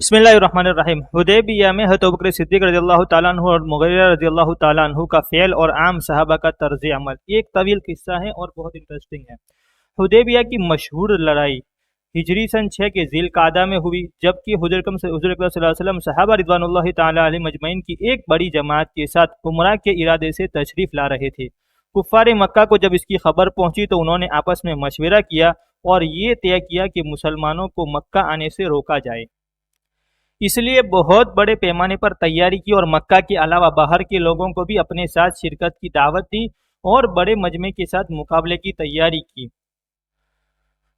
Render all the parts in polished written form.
بسم اللہ الرحمن الرحیم۔ حدیبیہ میں حضرت ابوبکر صدیق رضی اللہ تعالیٰ عنہ اور مغیرہ رضی اللہ تعالیٰ عنہ کا فعل اور عام صحابہ کا طرز عمل ایک طویل قصہ ہے اور بہت انٹرسٹنگ ہے۔ حدیبیہ کی مشہور لڑائی ہجری سن 6 کے ذی القعدہ میں ہوئی، جبکہ حضور اکرم صلی اللہ علیہ وسلم صحابہ رضوان اللہ تعالیٰ علیہ مجمعین کی ایک بڑی جماعت کے ساتھ عمرہ کے ارادے سے تشریف لا رہے تھے۔ کفار مکہ کو جب اس کی خبر پہنچی تو انہوں نے آپس میں مشورہ کیا اور یہ طے کیا کہ مسلمانوں کو مکہ آنے سے روکا جائے۔ اس لیے بہت بڑے پیمانے پر تیاری کی اور مکہ کے علاوہ باہر کے لوگوں کو بھی اپنے ساتھ شرکت کی دعوت دی اور بڑے مجمع کے ساتھ مقابلے کی تیاری کی۔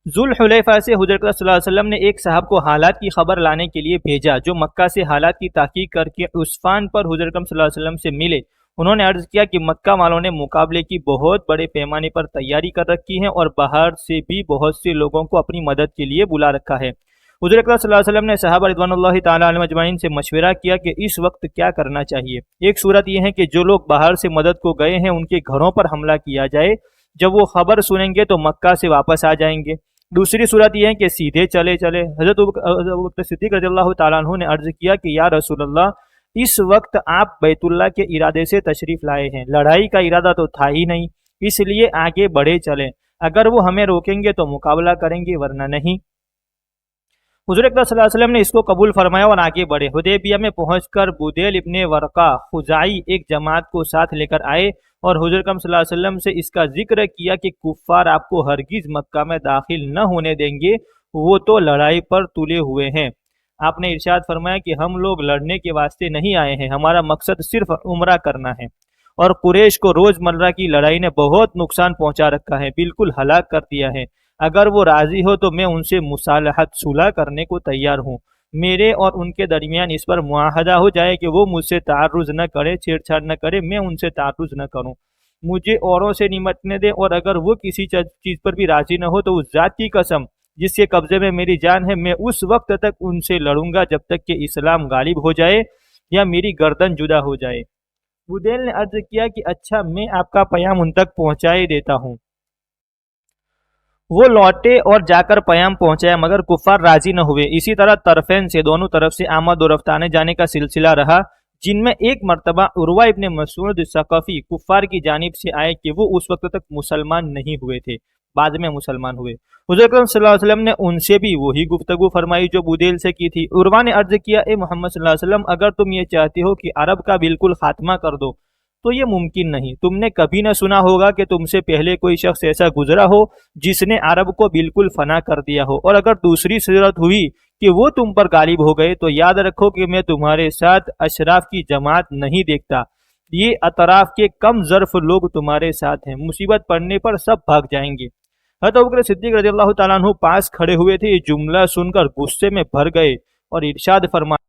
ذوالحلیفہ سے حضرت صلی اللہ علیہ وسلم نے ایک صاحب کو حالات کی خبر لانے کے لیے بھیجا، جو مکہ سے حالات کی تحقیق کر کے عسفان پر حضرت صلی اللہ علیہ وسلم سے ملے۔ انہوں نے عرض کیا کہ مکہ والوں نے مقابلے کی بہت بڑے پیمانے پر تیاری کر رکھی ہے اور باہر سے بھی بہت سے لوگوں کو اپنی مدد کے لیے بلا رکھا ہے۔ حضور اکرم صلی اللہ علیہ وسلم نے صحابہ رضوان اللہ تعالیٰ علیہ مجمعین سے مشورہ کیا کہ اس وقت کیا کرنا چاہیے۔ ایک صورت یہ ہے کہ جو لوگ باہر سے مدد کو گئے ہیں ان کے گھروں پر حملہ کیا جائے، جب وہ خبر سنیں گے تو مکہ سے واپس آ جائیں گے۔ دوسری صورت یہ ہے کہ سیدھے چلے۔ حضرت ابوبکر صدیق رضی اللہ تعالیٰ عنہ نے عرض کیا کہ یا رسول اللہ، اس وقت آپ بیت اللہ کے ارادے سے تشریف لائے ہیں، لڑائی کا ارادہ تو تھا ہی نہیں، اس لیے آگے بڑھے چلیں، اگر وہ ہمیں روکیں گے تو مقابلہ کریں گے ورنہ نہیں۔ حضور اکرم صلی اللہ علیہ وسلم نے اس کو قبول فرمایا اور آگے بڑھے۔ حدیبیہ میں پہنچ کر بدیل ابن ورقہ خزاعی ایک جماعت کو ساتھ لے کر آئے اور حضور اکرم صلی اللہ علیہ وسلم سے اس کا ذکر کیا کہ کفار آپ کو ہرگز مکہ میں داخل نہ ہونے دیں گے، وہ تو لڑائی پر تلے ہوئے ہیں۔ آپ نے ارشاد فرمایا کہ ہم لوگ لڑنے کے واسطے نہیں آئے ہیں، ہمارا مقصد صرف عمرہ کرنا ہے، اور قریش کو روزمرہ کی لڑائی نے بہت نقصان پہنچا رکھا ہے، بالکل ہلاک کر دیا ہے۔ اگر وہ راضی ہو تو میں ان سے مصالحت صلح کرنے کو تیار ہوں، میرے اور ان کے درمیان اس پر معاہدہ ہو جائے کہ وہ مجھ سے تعرض نہ کرے، چھیڑ چھاڑ نہ کرے، میں ان سے تعرض نہ کروں، مجھے اوروں سے نمٹنے دے، اور اگر وہ کسی چیز پر بھی راضی نہ ہو تو اس ذات کی قسم جس کے قبضے میں میری جان ہے، میں اس وقت تک ان سے لڑوں گا جب تک کہ اسلام غالب ہو جائے یا میری گردن جدا ہو جائے۔ بدیل نے عرض کیا کہ اچھا، میں آپ کا پیام ان تک پہنچائے دیتا ہوں۔ وہ لوٹے اور جا کر پیام پہنچایا، مگر کفار راضی نہ ہوئے۔ اسی طرح طرفین سے دونوں طرف سے آمد و رفت آنے جانے کا سلسلہ رہا، جن میں ایک مرتبہ عروہ ابن مسعود ثقفی کفار کی جانب سے آئے کہ وہ اس وقت تک مسلمان نہیں ہوئے تھے، بعد میں مسلمان ہوئے۔ حضور اکرم صلی اللہ علیہ وسلم نے ان سے بھی وہی گفتگو فرمائی جو بدیل سے کی تھی۔ عروہ نے عرض کیا، اے محمد صلی اللہ علیہ وسلم، اگر تم یہ چاہتے ہو کہ عرب کا بالکل خاتمہ کر دو تو یہ ممکن نہیں۔ تم نے کبھی نہ سنا ہوگا کہ تم سے پہلے کوئی شخص ایسا گزرا ہو جس نے عرب کو بالکل فنا کر دیا ہو، اور اگر دوسری صورت ہوئی کہ وہ تم پر غالب ہو گئے تو یاد رکھو کہ میں تمہارے ساتھ اشراف کی جماعت نہیں دیکھتا، یہ اطراف کے کم ظرف لوگ تمہارے ساتھ ہیں، مصیبت پڑنے پر سب بھاگ جائیں گے۔ حضرت ابوبکر صدیق رضی اللہ تعالیٰ عنہ پاس کھڑے ہوئے تھے، یہ جملہ سن کر غصے میں بھر گئے اور ارشاد فرمایا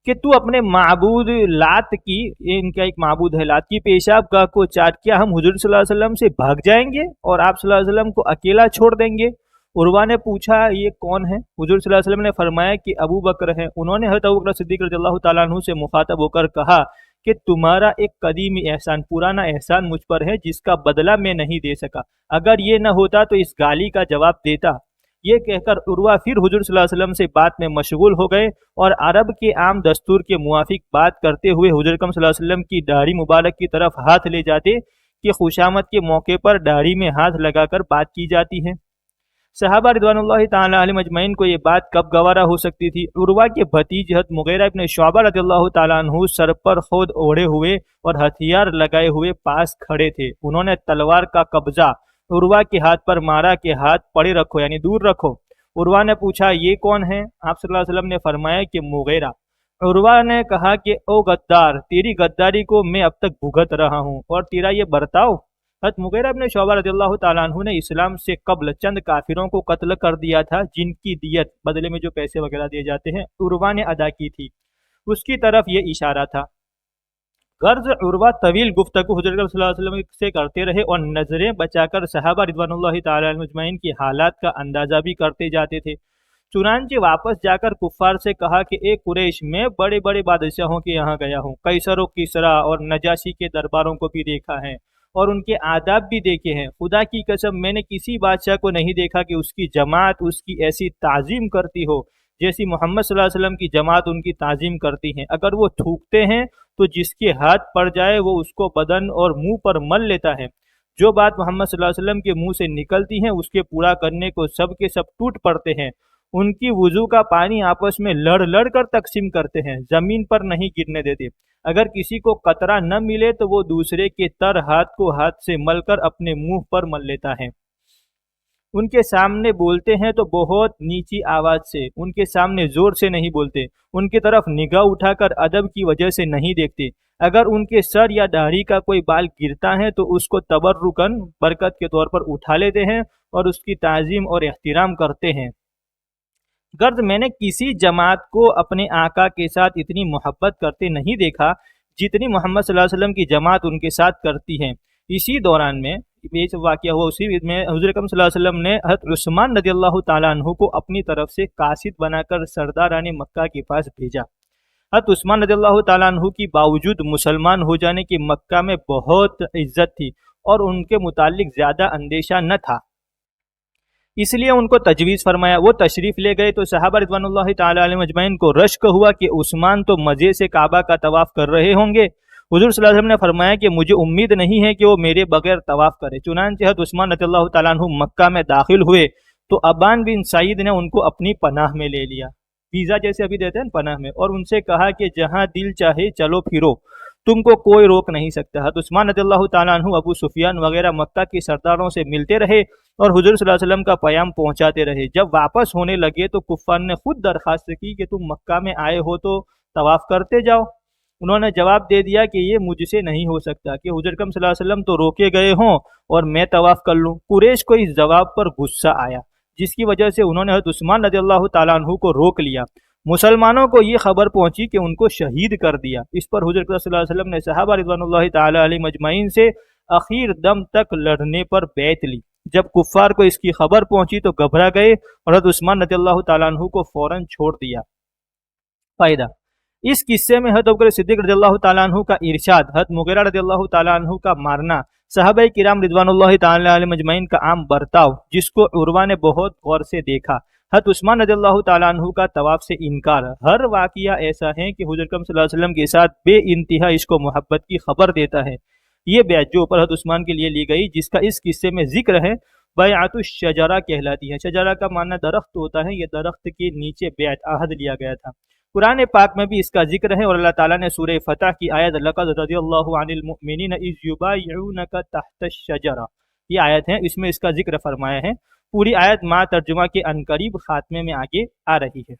کہ تو اپنے معبود لات کی، ان کا ایک معبود ہے لات کی پیشاب گاہ کو چاٹ کیا ہم حضور صلی اللہ علیہ وسلم سے بھاگ جائیں گے اور آپ صلی اللہ علیہ وسلم کو اکیلا چھوڑ دیں گے؟ عروہ نے پوچھا، یہ کون ہے؟ حضور صلی اللہ علیہ وسلم نے فرمایا کہ ابو بکر ہیں۔ انہوں نے حضرت ابوبکر صدیق رضی اللہ تعالیٰ عنہ سے مخاطب ہو کر کہا کہ تمہارا ایک قدیمی احسان، پرانا احسان مجھ پر ہے جس کا بدلہ میں نہیں دے سکا، اگر یہ نہ ہوتا تو اس گالی کا جواب دیتا۔ یہ کہہ کر عروہ پھر حضور صلی اللہ علیہ وسلم سے بات میں مشغول ہو گئے اور عرب کے عام دستور کے موافق بات کرتے ہوئے حضور صلی اللہ علیہ وسلم کی داڑھی مبارک کی طرف ہاتھ لے جاتے کہ خوشامد کے موقع پر داڑھی میں ہاتھ لگا کر بات کی جاتی ہے۔ صحابہ رضوان اللہ تعالیٰ علیہ مجمعین کو یہ بات کب گوارا ہو سکتی تھی؟ عروہ کے بھتیج حضرت مغیرہ ابن شعبہ رضی اللہ تعالیٰ عنہ سر پر خود اوڑھے ہوئے اور ہتھیار لگائے ہوئے پاس کھڑے تھے۔ انہوں نے تلوار کا قبضہ عروہ کے ہاتھ پر مارا کہ ہاتھ پڑے رکھو، یعنی دور رکھو۔ عروہ نے پوچھا، یہ کون ہے؟ آپ صلی اللہ علیہ وسلم نے فرمایا کہ مغیرہ۔ عروہ نے کہا کہ او غدار، تیری غداری کو میں اب تک بھگت رہا ہوں، اور تیرا یہ برتاؤ؟ حضرت مغیرہ ابن شعبہ رضی اللہ تعالیٰ عنہ نے اسلام سے قبل چند کافروں کو قتل کر دیا تھا، جن کی دیت بدلے میں جو پیسے وغیرہ دیے جاتے ہیں عروہ نے ادا کی تھی، اس کی طرف یہ اشارہ تھا۔ غرض عروہ طویل گفتگو حضرت صلی اللہ علیہ وسلم سے کرتے رہے اور نظریں بچا کر صحابہ رضوان اللہ تعالیٰ علیہ مجمعین کی حالات کا اندازہ بھی کرتے جاتے تھے۔ چنانچہ واپس جا کر کفار سے کہا کہ اے قریش، میں بڑے بڑے بادشاہوں کے یہاں گیا ہوں، قیصر و کسریٰ اور نجاشی کے درباروں کو بھی دیکھا ہے اور ان کے آداب بھی دیکھے ہیں، خدا کی قسم میں نے کسی بادشاہ کو نہیں دیکھا کہ اس کی جماعت اس کی ایسی تعظیم کرتی ہو جیسی محمد صلی اللہ علیہ وسلم کی جماعت ان کی تعظیم کرتی ہیں۔ اگر وہ تھوکتے ہیں تو جس کے ہاتھ پڑ جائے وہ اس کو بدن اور منہ پر مل لیتا ہے۔ جو بات محمد صلی اللہ علیہ وسلم کے منہ سے نکلتی ہیں اس کے پورا کرنے کو سب کے سب ٹوٹ پڑتے ہیں۔ ان کی وضو کا پانی آپس میں لڑ لڑ کر تقسیم کرتے ہیں، زمین پر نہیں گرنے دیتے۔ اگر کسی کو قطرہ نہ ملے تو وہ دوسرے کے تر ہاتھ کو ہاتھ سے مل کر اپنے منہ پر مل لیتا ہے۔ ان کے سامنے بولتے ہیں تو بہت نیچی آواز سے، ان کے سامنے زور سے نہیں بولتے، ان کی طرف نگاہ اٹھا کر ادب کی وجہ سے نہیں دیکھتے۔ اگر ان کے سر یا داڑھی کا کوئی بال گرتا ہے تو اس کو تبرکاً برکت کے طور پر اٹھا لیتے ہیں اور اس کی تعظیم اور احترام کرتے ہیں۔ غرض میں نے کسی جماعت کو اپنے آقا کے ساتھ اتنی محبت کرتے نہیں دیکھا جتنی محمد صلی اللہ علیہ وسلم کی جماعت ان کے ساتھ کرتی ہے۔ اسی دوران میں یہ واقعہ ہوا، اسی میں حضور اکرم صلی اللہ علیہ وسلم نے حضرت عثمان رضی اللہ تعالیٰ عنہ کو اپنی طرف سے قاصد بنا کر سرداران مکہ کے پاس بھیجا۔ حضرت عثمان رضی اللہ تعالیٰ عنہ کی باوجود مسلمان ہو جانے کی مکہ میں بہت عزت تھی اور ان کے متعلق زیادہ اندیشہ نہ تھا، اس لیے ان کو تجویز فرمایا۔ وہ تشریف لے گئے تو صحابہ رضوان اللہ تعالیٰ علیہ مجمعین کو رشک ہوا کہ عثمان تو مزے سے کعبہ کا طواف کر رہے ہوں گے۔ حضور صلی اللہ علیہ وسلم نے فرمایا کہ مجھے امید نہیں ہے کہ وہ میرے بغیر طواف کرے۔ چنانچہ حضرت عثمان رضی اللہ تعالیٰ عنہ مکہ میں داخل ہوئے تو ابان بن سعید نے ان کو اپنی پناہ میں لے لیا، ویزا جیسے ابھی دیتے ہیں پناہ میں، اور ان سے کہا کہ جہاں دل چاہے چلو پھرو، تم کو کوئی روک نہیں سکتا۔ حضرت عثمان رضی اللہ تعالیٰ عنہ ابو سفیان وغیرہ مکہ کے سرداروں سے ملتے رہے اور حضور صلی اللہ علیہ وسلم کا پیام پہنچاتے رہے۔ جب واپس ہونے لگے تو کفار نے خود درخواست کی کہ تم مکہ میں آئے ہو تو طواف کرتے جاؤ۔ انہوں نے جواب دے دیا کہ یہ مجھ سے نہیں ہو سکتا کہ حضور اکرم صلی اللہ علیہ وسلم تو روکے گئے ہوں اور میں طواف کر لوں۔ قریش کو اس جواب پر غصہ آیا، جس کی وجہ سے انہوں نے حضرت عثمان رضی اللہ تعالیٰ عنہ کو روک لیا۔ مسلمانوں کو یہ خبر پہنچی کہ ان کو شہید کر دیا۔ اس پر حضور صلی اللہ علیہ وسلم نے صحابہ رضوان اللہ تعالیٰ علیہ مجمعین سے اخیر دم تک لڑنے پر بیعت لی۔ جب کفار کو اس کی خبر پہنچی تو گھبرا گئے اور حضرت عثمان رضی اللہ تعالیٰ عنہ کو فوراً چھوڑ دیا۔ فائدہ: اس قصے میں حضرت ابوبکر صدیق رضی اللہ تعالیٰ عنہ کا ارشاد، حضرت مغیرہ رضی اللہ تعالیٰ عنہ کا مارنا، صحابہ کرام رضوان اللہ تعالیٰ علیہ مجمعین کا عام برتاؤ جس کو عروہ نے بہت غور سے دیکھا، حضرت عثمان رضی اللہ تعالیٰ عنہ کا طواف سے انکار، ہر واقعہ ایسا ہے کہ حضور اکرم صلی اللہ علیہ وسلم کے ساتھ بے انتہا عشق و محبت کی خبر دیتا ہے۔ یہ بیعت جو اوپر حضرت عثمان کے لیے لی گئی، جس کا اس قصے میں ذکر ہے، بیعت الشجرہ کہلاتی ہے۔ شجرہ کا معنی درخت ہوتا ہے، یہ درخت کے نیچے بیعت عہد لیا گیا تھا۔ قرآن پاک میں بھی اس کا ذکر ہے اور اللہ تعالیٰ نے سورہ فتح کی آیت لقد رضی اللہ عن المؤمنین اذ یبایعونک تحت الشجرہ، یہ آیت ہے، اس میں اس کا ذکر فرمایا ہے۔ پوری آیت مع ترجمہ کے عنقریب خاتمے میں آگے آ رہی ہے۔